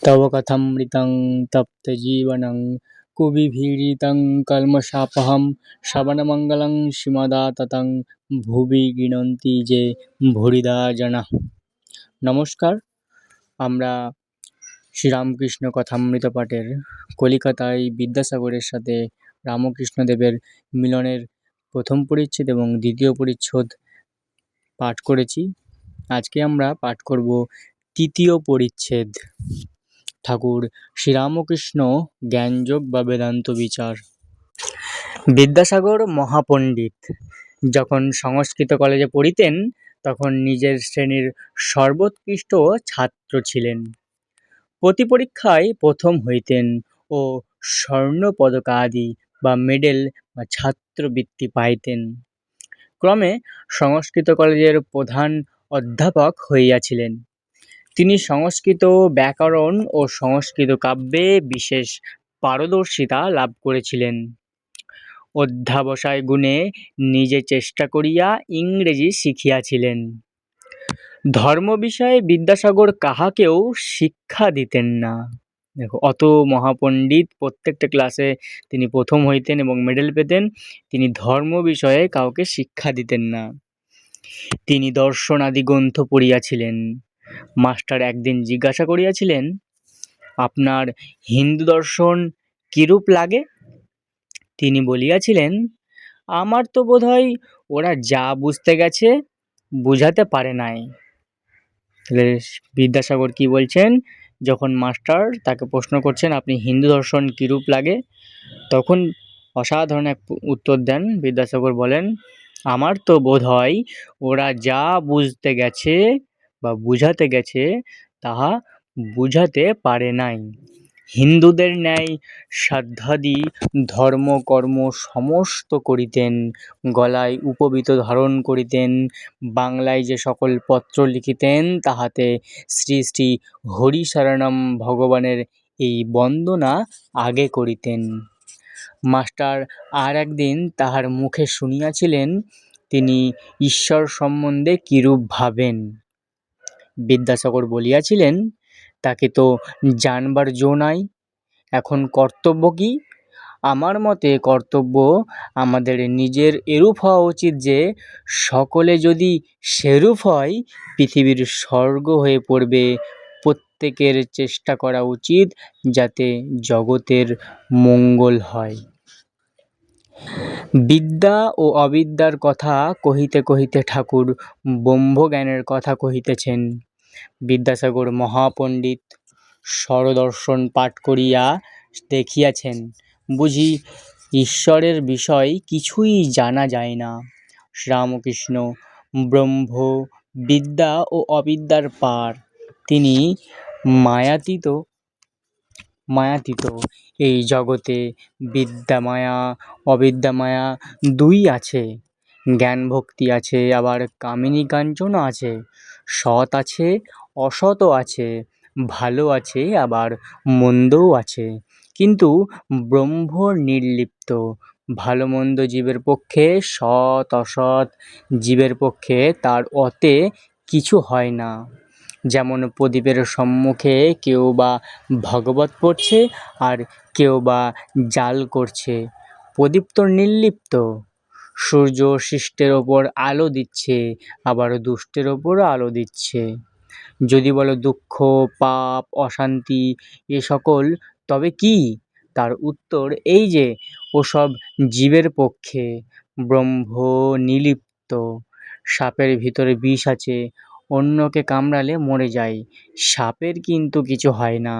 तव कथमृतं तप्तजीवनं कुविभीडितं कल्मषापहं श्रवणमङ्गलं শ্রীমদাততং ভুবি গৃণন্তি যে ভূরিদা জনাঃ। নমস্কার, আমরা শ্রীরামকৃষ্ণ কথামৃত পাঠের কলিকাতায় বিদ্যাসাগরের সাথে রামকৃষ্ণদেবের মিলনের প্রথম পরিচ্ছেদ এবং দ্বিতীয় পরিচ্ছেদ পাঠ করেছি। আজকে আমরা পাঠ করব তৃতীয় পরিচ্ছেদ, ঠাকুর শ্রীরামকৃষ্ণ জ্ঞানযোগ বা বেদান্ত বিচার। বিদ্যাসাগর মহাপণ্ডিত যখন সংস্কৃত কলেজে পড়িতেন তখন নিজের শ্রেণীর সর্বোৎকৃষ্ট ছাত্র ছিলেন। প্রতি পরীক্ষায় প্রথম হইতেন ও স্বর্ণপদকাদি বা মেডেল বা ছাত্রবৃত্তি পাইতেন। ক্রমে সংস্কৃত কলেজের প্রধান অধ্যাপক হইয়াছিলেন। তিনি সংস্কৃত ব্যাকরণ ও সংস্কৃত কাব্যে বিশেষ পারদর্শিতা লাভ করেছিলেন। অধ্যাবসায় গুণে নিজে চেষ্টা করিয়া ইংরেজি শিখিয়াছিলেন। ধর্ম বিষয়ে বিদ্যাসাগর কাহাকেও শিক্ষা দিতেন না। দেখো, অত মহাপণ্ডিত, প্রত্যেকটা ক্লাসে তিনি প্রথম হইতেন এবং মেডেল পেতেন। তিনি ধর্ম বিষয়ে কাউকে শিক্ষা দিতেন না। তিনি দর্শনাদি গ্রন্থ পড়িয়াছিলেন। মাস্টার একদিন জিজ্ঞাসা করিয়াছিলেন, আপনার হিন্দু দর্শন কিরূপ লাগে? তিনি বলিয়াছিলেন, আমার তো বোধ হয় ওরা যা বুঝতে গেছে বুঝাতে পারে নাই। তাহলে বিদ্যাসাগর কি বলছেন, যখন মাস্টার তাকে প্রশ্ন করছেন আপনি হিন্দু দর্শন কিরূপ লাগে, তখন অসাধারণ এক উত্তর দেন। বিদ্যাসাগর বলেন, আমার তো বোধ হয় ওরা যা বুঝতে গেছে বা বুঝাতে গেছে তাহা বুঝাতে পারে নাই। হিন্দুদের ন্যায় সাধ্যাদি ধর্মকর্ম সমস্ত করিতেন, গলায় উপবীত ধারণ করিতেন, বাংলায় যে সকল পত্র লিখিতেন তাহাতে শ্রী শ্রী হরিশরণম ভগবানের এই বন্দনা আগে করিতেন। মাস্টার আর একদিন তাহার মুখে শুনিয়াছিলেন তিনি ঈশ্বর সম্বন্ধে কিরূপ ভাবেন। বিদ্যাসাগর বলিয়াছিলেন, তাকে তো জানবার জো নাই, এখন কর্তব্য কি? আমার মতে কর্তব্য আমাদের নিজের এরূপ হওয়া উচিত যে সকলে যদি সেরূপ হয় পৃথিবীর স্বর্গ হয়ে পড়বে। প্রত্যেকের চেষ্টা করা উচিত যাতে জগতের মঙ্গল হয়। বিদ্যা ও অবিদ্যার কথা কহিতে কহিতে ঠাকুর ব্রহ্মজ্ঞানের কথা কহিতেছেন। বিদ্যাসাগর মহাপণ্ডিত, স্বরদর্শন পাঠ করিয়া দেখিয়াছেন, বুঝি ঈশ্বরের বিষয় কিছুই জানা যায় না। শ্রীরামকৃষ্ণ ব্রহ্ম, বিদ্যা ও অবিদ্যার পার। তিনি মায়াতীত। এই জগতে বিদ্যা মায়া, অবিদ্যা মায়া দুই আছে। জ্ঞান ভক্তি আছে, আবার কামিনী কাঞ্চনও আছে। সৎ আছে, অসৎও আছে, ভালো আছে, আবার মন্দও আছে। কিন্তু ব্রহ্ম নির্লিপ্ত। ভালো মন্দ জীবের পক্ষে, সৎ অসৎ জীবের পক্ষে তার অতে কিছু হয় না। যেমন প্রদীপের সম্মুখে কেউ বা ভাগবত পড়ছে আর কেউ বা জাল করছে, প্রদীপ তো নির্লিপ্ত। সূর্য শিষ্টের ওপর আলো দিচ্ছে, আবার দুষ্টের ওপরও আলো দিচ্ছে। যদি বলো দুঃখ, পাপ, অশান্তি এ সকল, তবে কি? তার উত্তর এই যে ওসব জীবের পক্ষে। ব্রহ্ম নির্লিপ্ত। সাপের ভিতরে বিষ আছে, অন্যকে কামড়ালে মরে যায়, সাপের কিন্তু কিছু হয় না।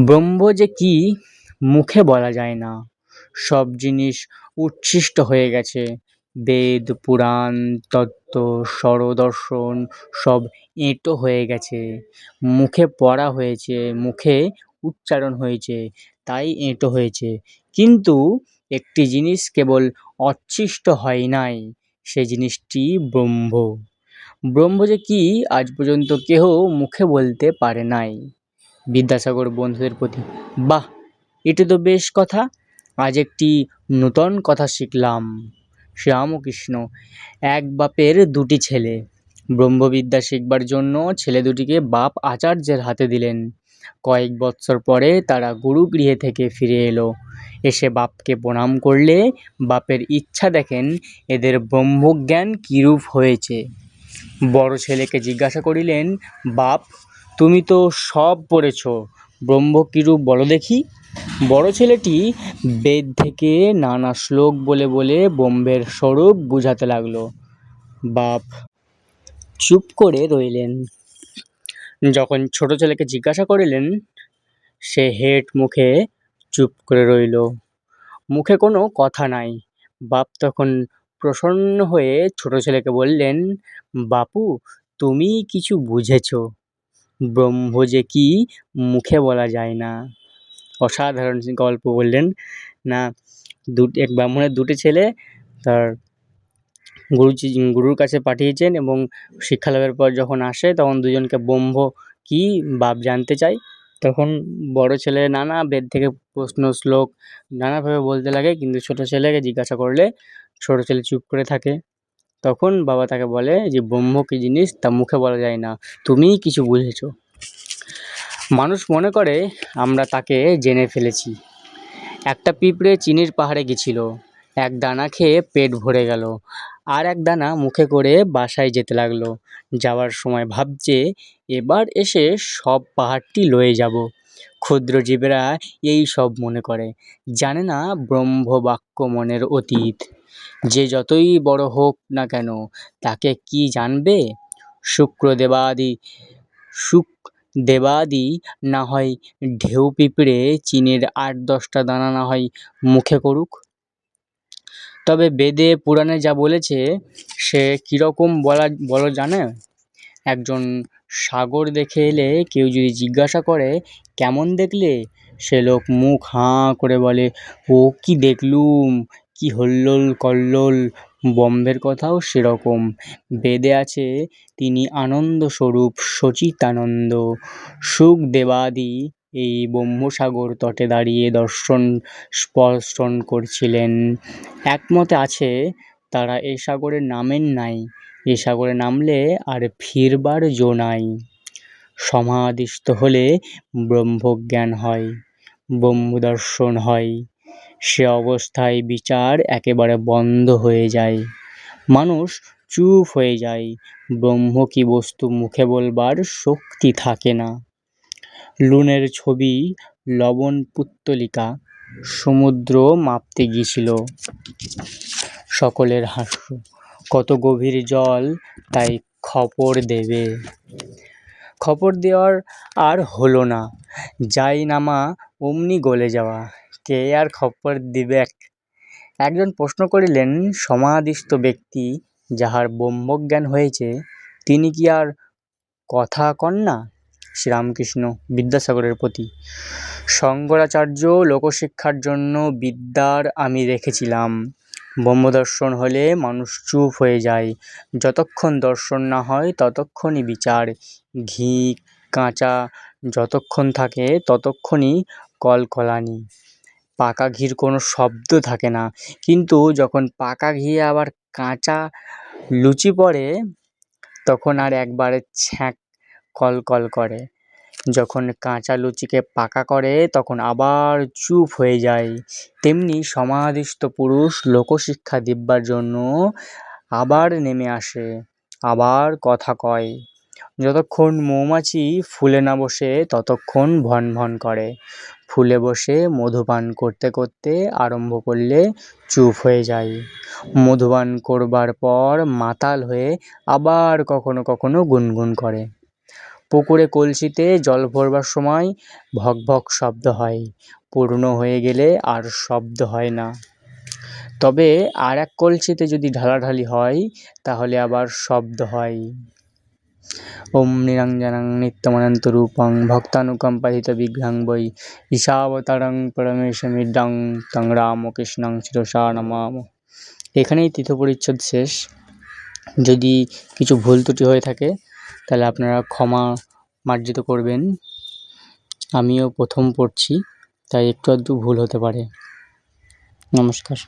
ব্রহ্ম যে কি মুখে বলা যায় না। সব জিনিস উচ্ছিষ্ট হয়ে গেছে। বেদ, পুরাণ, তত্ত্ব, স্বরদর্শন সব এঁটো হয়ে গেছে। মুখে পড়া হয়েছে, মুখে উচ্চারণ হয়েছে, তাই এঁটো হয়েছে। কিন্তু একটি জিনিস কেবল অচ্ছিষ্ট হয় নাই, সে জিনিসটি ব্রহ্ম। ব্রহ্ম যে কি আজ পর্যন্ত কেহ মুখে বলতে পারে নাই। বিদ্যাসাগর বন্ধুদের প্রতি, বাহ, এটা তো বেশ কথা, আজ একটি নূতন কথা শিখলাম। শ্রীরামকৃষ্ণ এক বাপের দুটি ছেলে, ব্রহ্মবিদ্যা শিখবার জন্য ছেলে দুটিকে বাপ আচার্যের হাতে দিলেন। কয়েক বৎসর পরে তারা গুরুগৃহে থেকে ফিরে এলো। এসে বাপকে প্রণাম করলে বাপের ইচ্ছা দেখেন এদের ব্রহ্মজ্ঞান কিরূপ হয়েছে। বড় ছেলেকে জিজ্ঞাসা করিলেন, বাপ, তুমি তো সব পড়েছ, ব্রহ্ম কিরূপ বলো দেখি। বড় ছেলেটি বেদ থেকে নানা শ্লোক বলে বলে ব্রহ্মের স্বরূপ বুঝাতে লাগলো। বাপ চুপ করে রইলেন। যখন ছোট ছেলেকে জিজ্ঞাসা করিলেন, সে হেঁট মুখে চুপ করে রইল, মুখে কোনো কথা নাই। বাপ তখন প্রসন্ন হয়ে ছোট ছেলেকে বললেন, বাপু, তুমি কিছু বুঝেছ, ব্রহ্ম যে কি মুখে বলা যায় না। অসাধারণ গল্প বললেন না। এক ব্রাহ্মণের দুটি ছেলে তার গুরুর কাছে পাঠিয়েছেন এবং শিক্ষালাভের পর যখন আসে তখন দুজনকে ব্রহ্ম কি বাপ জানতে চায়। তখন বড় ছেলে নানা বেদ থেকে প্রশ্ন শ্লোক নানাভাবে বলতে লাগে, কিন্তু ছোট ছেলেকে জিজ্ঞাসা করলে ছোট ছেলে চুপ করে থাকে। তখন বাবা তাকে বলে যে ব্রহ্ম কী জিনিস তা মুখে বলা যায় না, তুমিই কিছু বুঝেছ। মানুষ মনে করে আমরা তাকে জেনে ফেলেছি। একটা পিঁপড়ে চিনির পাহাড়ে গেছিল, এক দানা খেয়ে পেট ভরে গেল, আর এক দানা মুখে করে বাসায় যেতে লাগলো। যাওয়ার সময় ভাবছে এবার এসে সব পাহাড়টি লয়ে যাব। ক্ষুদ্র জীবেরা এই সব মনে করে, জানে না ব্রহ্মবাক্য মনের অতীত। যে যতই বড় হোক না কেন তাকে কি জানবে। শুকদেবাদি না হয় ঢেউ পিঁপড়ে চিনির ৮-১০টা দানা না হয় মুখে করুক, তবে বেদে পুরাণে যা বলেছে সে কীরকম বলো জানে। একজন সাগর দেখে এলে কেউ যদি জিজ্ঞাসা করে কেমন দেখলে, সে লোক মুখ হাঁ করে বলে, ও কি দেখলুম, কি হল্লোল কল্লোল। ব্রহ্মের কথাও সেরকম। বেদে আছে তিনি আনন্দ স্বরূপ সচিতানন্দ। শুকদেবাদি এই ব্রহ্মসাগর তটে দাঁড়িয়ে দর্শন স্পর্শন করছিলেন। একমতে আছে তারা এ সাগরে নামেন নাই, এ সাগরে নামলে আর ফিরবার জো নাই। সমাধিস্থ হলে ব্রহ্মজ্ঞান হয়, ব্রহ্মদর্শন হয়। সে অবস্থায় বিচার একেবারে বন্ধ হয়ে যায়, মানুষ চুপ হয়ে যায়, ব্রহ্ম কি বস্তু মুখে বলবার শক্তি থাকে না। লুনের ছবি লবণ পুত্তলিকা সমুদ্র মাপতে গিয়েছিল। সকলের হাস্য, কত গভীর জল, তাই খপর দেবে। খপর দেওয়ার আর হলো না, যাই নামা অমনি গলে যাওয়া, কে আর খপর দিবে। একজন প্রশ্ন করিলেন, সমাধিস্থ ব্যক্তি যাহার ব্রহ্মজ্ঞান হয়েছে তিনি কি আর কথা কন না। শ্রীরামকৃষ্ণ বিদ্যাসাগরের প্রতি। শঙ্করাচার্য লোকশিক্ষার জন্য বিদ্যার আমি রেখেছিলাম। ব্রহ্মদর্শন হলে মানুষ চুপ হয়ে যায়, যতক্ষণ দর্শন না হয় ততক্ষণই বিচার। ঘি কাঁচা যতক্ষণ থাকে ততক্ষণই কলকলানি। পাকা ঘির কোনো শব্দ থাকে না, কিন্তু যখন পাকা ঘি আবার কাঁচা লুচি পড়ে তখন আর একবারে ছ্যাঁক কলকল করে। যখন কাঁচা লুচিকে পাকা করে তখন আবার চুপ হয়ে যায়। তেমনি সমাধিস্থ পুরুষ লোকশিক্ষা দিবার জন্য আবার নেমে আসে, আবার কথা কয়। যতক্ষণ মৌমাছি ফুলে না বসে ততক্ষণ ভন ভন করে, ফুলে বসে মধুপান করতে করতে আরম্ভ করলে চুপ হয়ে যায়। মধুপান করবার পর মাতাল হয়ে আবার কখনো কখনো গুনগুন করে। পুকুরে কলসিতে জল ভরবার সময় ভক ভক শব্দ হয়, পূর্ণ হয়ে গেলে আর শব্দ হয় না। তবে আর এক কলসিতে যদি ঢালাঢালি হয় তাহলে আবার শব্দ হয়। ওম নিরঞ্জনং নিত্যমনন্তরূপং ভক্তানুকম্পাহিত বিগ্রহং বৈ ঈশাবতারং পরমেশমিড্ডং তং রামকৃষ্ণং শিরসা নমামঃ। এখানেই তীর্থ পরিচ্ছদ শেষ। যদি কিছু ভুল ত্রুটি হয়ে থাকে তাহলে আপনারা ক্ষমা মার্জিত করবেন। আমিও প্রথম পড়ছি, তাই একটু আধটু ভুল হতে পারে। নমস্কার।